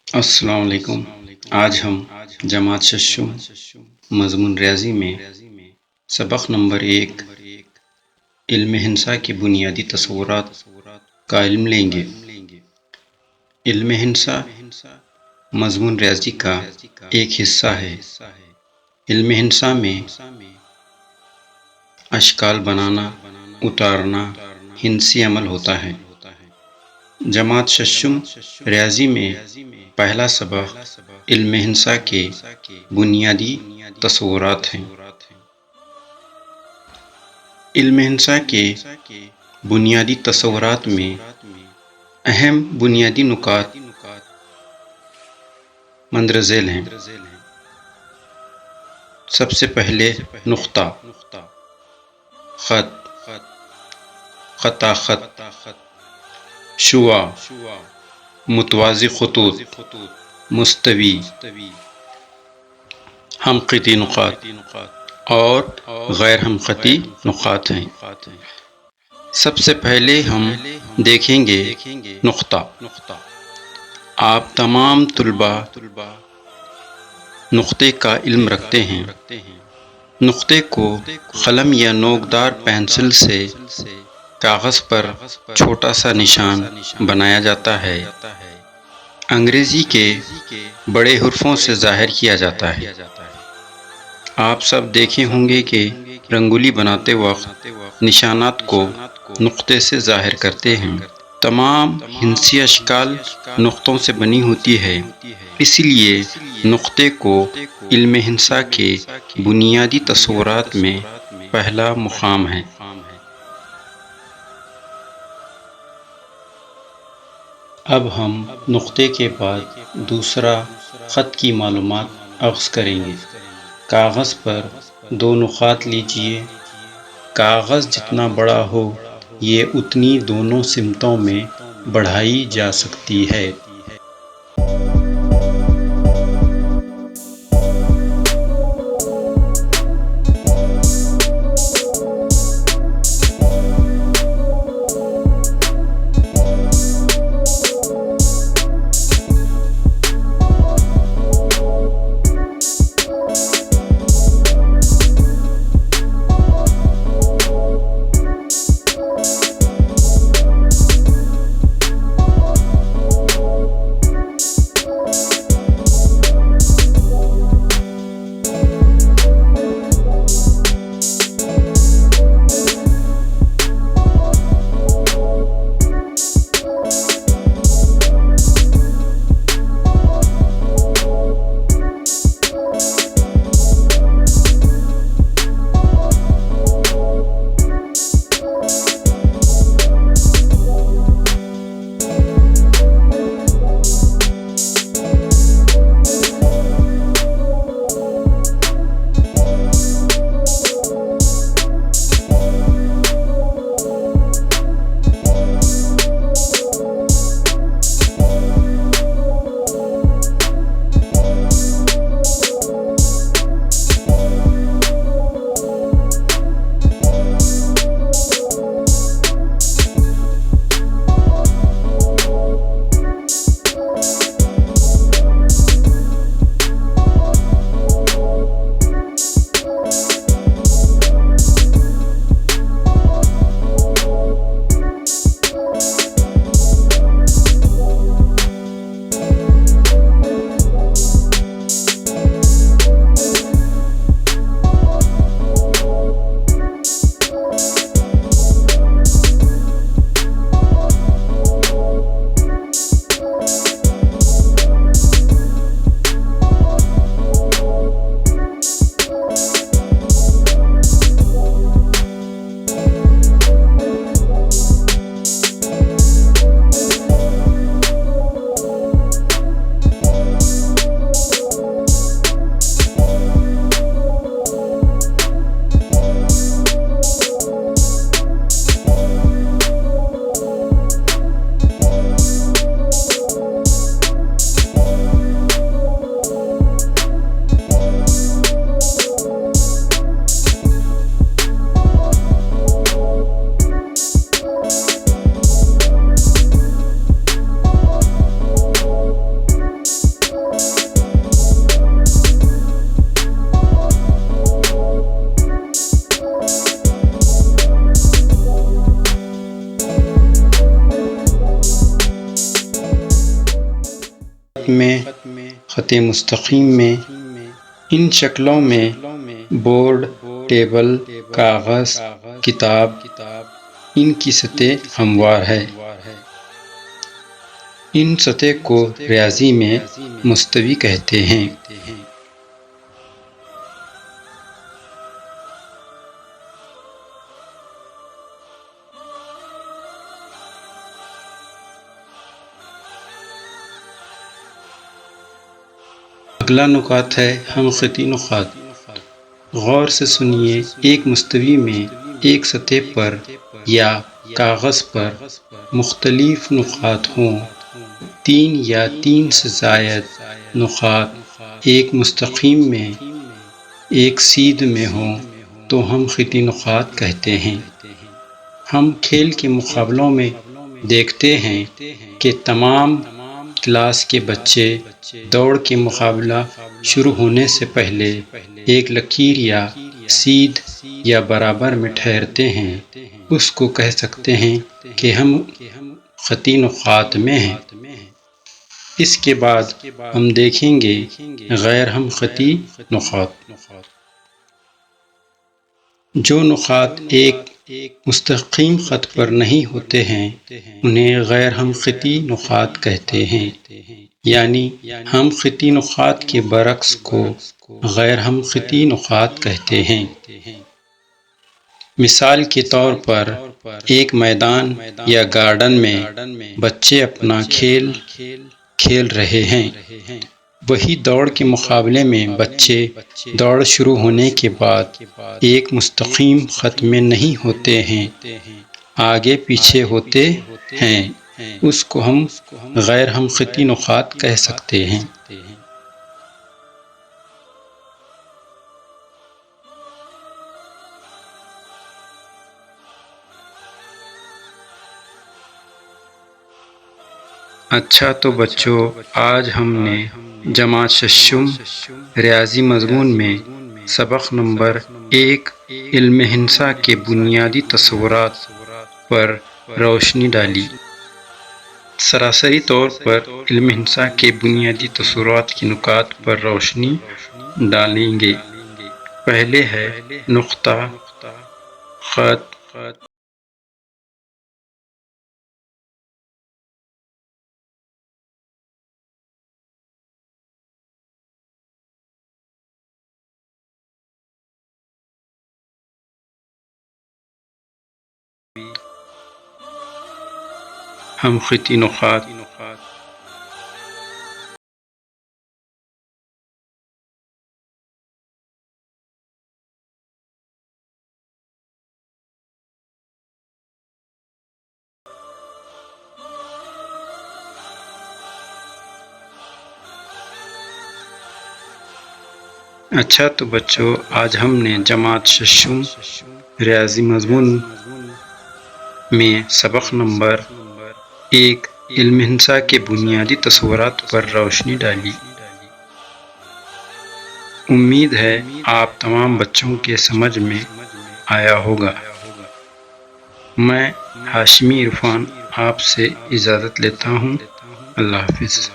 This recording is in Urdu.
السلام علیکم۔ آج ہم جماعت ششم مضمون ریاضی میں سبق نمبر 1 علم ہندسہ کے بنیادی تصورات کا علم لیں گے۔ علم ہندسہ مضمون ریاضی کا ایک حصہ ہے۔ علم ہندسہ میں اشکال بنانا، اتارنا ہندسی عمل ہوتا ہے۔ جماعت ششم ریاضی میں پہلا سبق علم ہندسہ کے بنیادی تصورات ہیں۔ علم ہندسہ کے بنیادی تصورات میں اہم بنیادی نکات مندرجہ ذیل ہیں۔ سب سے پہلے نقطہ، خط، خط، شعاع، متوازی خطوط، مستوی، ہم خطی نقاط اور غیر ہم خطی نقاط ہیں۔ سب سے پہلے ہم دیکھیں گے نقطہ۔ آپ تمام طلباء نقطے کا علم رکھتے ہیں۔ نقطے کو قلم یا نوکدار پنسل سے کاغذ پر چھوٹا سا نشان بنایا جاتا ہے۔ انگریزی کے بڑے حروفوں سے ظاہر کیا جاتا ہے۔ آپ سب دیکھے ہوں گے کہ رنگولی بناتے وقت نشانات کو نقطے سے ظاہر کرتے ہیں۔ تمام ہندسی اشکال نقطوں سے بنی ہوتی ہے، اس لیے نقطے کو علم ہندسہ کے بنیادی تصورات میں پہلا مقام ہے۔ اب ہم نقطے کے بعد دوسرا خط کی معلومات اخذ کریں گے۔ کاغذ پر دو نقاط لیجیے۔ کاغذ جتنا بڑا ہو، یہ اتنی دونوں سمتوں میں بڑھائی جا سکتی ہے۔ خط میں، خط مستقیم میں، ان شکلوں میں بورڈ، ٹیبل، کاغذ، کتاب، ان کی سطح ہموار ہے۔ ان سطح کو ریاضی میں مستوی کہتے ہیں۔ اگلا نکات ہے ہم خطی نقاط۔ غور سے سنیے، ایک مستوی میں ایک سطح پر یا کاغذ پر مختلف نقاط ہوں، تین یا تین سے زائد نقاط ایک مستقیم میں، ایک سیدھ میں ہوں تو ہم خطی نقاط کہتے ہیں۔ ہم کھیل کے مقابلوں میں دیکھتے ہیں کہ تمام کلاس کے بچے دوڑ کے مقابلہ شروع ہونے سے پہلے ایک لکیر یا سیدھ یا برابر میں ٹھہرتے ہیں، اس کو کہہ سکتے ہیں کہ ہم خطی نقاط میں ہیں۔ اس کے بعد ہم دیکھیں گے غیر ہم خطی نقاط۔ جو نقاط ایک مستقیم خط پر نہیں ہوتے ہیں انہیں غیر ہم خطی نقاط کہتے ہیں، یعنی ہم خطی نقاط کے برعکس کو غیر ہم خطی نقاط کہتے ہیں۔ مثال کے طور پر ایک میدان یا گارڈن میں بچے اپنا کھیل کھیل رہے ہیں، وہی دوڑ کے مقابلے میں بچے دوڑ شروع ہونے کے بعد ایک مستقیم خط میں نہیں ہوتے ہیں، آگے پیچھے ہوتے ہیں، اس کو ہم غیر ہم خطی نقاط کہہ سکتے ہیں۔ اچھا تو بچوں، آج ہم نے جماعت ششم ریاضی مضمون میں سبق نمبر 1 علم ہندسہ کے بنیادی تصورات پر روشنی ڈالی۔ سراسری طور پر علم ہندسہ کے بنیادی تصورات کے نکات پر روشنی ڈالیں گے۔ پہلے ہے نقطہ، خط، ہم خطی نقاط۔ اچھا تو بچوں، آج ہم نے جماعت ششم ریاضی مضمون میں سبق نمبر 1 علم ہندسہ کے بنیادی تصورات پر روشنی ڈالی۔ امید ہے آپ تمام بچوں کے سمجھ میں آیا ہوگا۔ میں ہاشمی عرفان آپ سے اجازت لیتا ہوں۔ اللہ حافظ۔